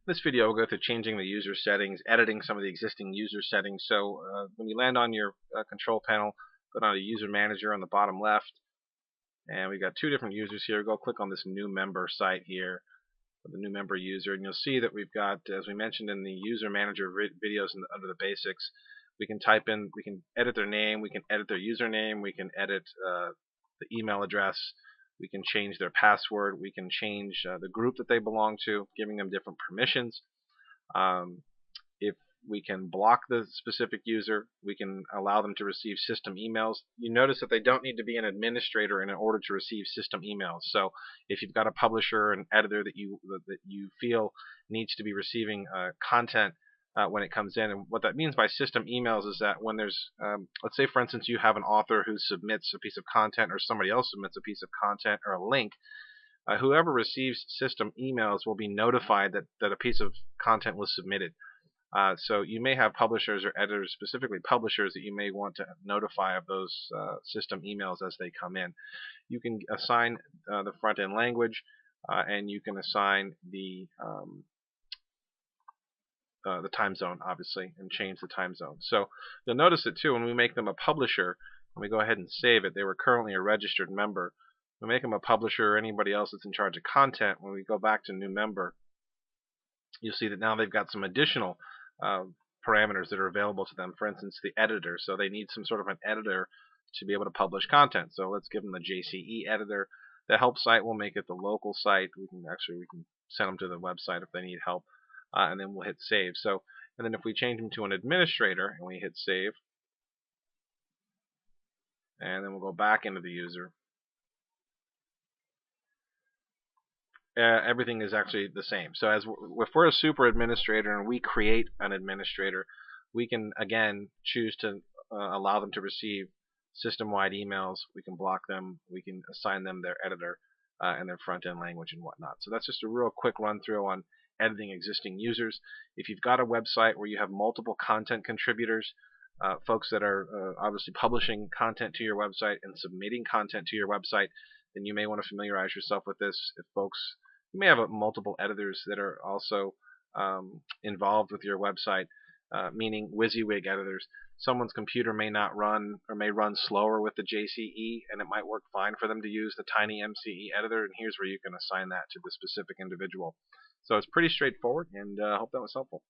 This video will go through changing the user settings, editing some of the existing user settings. So when you land on your control panel, go down to User Manager on the bottom left, and we've got two different users here. Go click on this new member site here, the new member user, and you'll see that we've got, as we mentioned in the User Manager videos under the basics, we can type in, we can edit their name, we can edit their username, we can edit the email address, we can change their password, we can change the group that they belong to, giving them different permissions. If we can block the specific user, we can allow them to receive system emails. You notice that they don't need to be an administrator in order to receive system emails. So if you've got a publisher and editor that you feel needs to be receiving content when it comes in, and what that means by system emails is that when there's, let's say for instance you have an author who submits a piece of content, or somebody else submits a piece of content or a link, whoever receives system emails will be notified that a piece of content was submitted. So you may have publishers or editors, specifically publishers, that you may want to notify of those system emails as they come in. You can assign the front-end language, and you can assign the time zone, obviously, and change the time zone. So you'll notice it too when we make them a publisher. When we go ahead and save it, they were currently a registered member. When we make them a publisher or anybody else that's in charge of content, when we go back to new member, you'll see that now they've got some additional parameters that are available to them. For instance, the editor. So they need some sort of an editor to be able to publish content. So let's give them the JCE editor. The help site, will make it the local site. We can send them to the website if they need help, and then we'll hit save. So, and then if we change them to an administrator and we hit save, and then we'll go back into the user, everything is actually the same. So if we're a super administrator and we create an administrator, we can again choose to allow them to receive system-wide emails. We can block them. We can assign them their editor and their front-end language and whatnot. So that's just a real quick run-through on editing existing users. If you've got a website where you have multiple content contributors, folks that are obviously publishing content to your website and submitting content to your website, then you may want to familiarize yourself with this. If folks, you may have multiple editors that are also involved with your website, meaning WYSIWYG editors. Someone's computer may not run, or may run slower with the JCE, and it might work fine for them to use the TinyMCE editor, and here's where you can assign that to the specific individual. So it's pretty straightforward, and I hope that was helpful.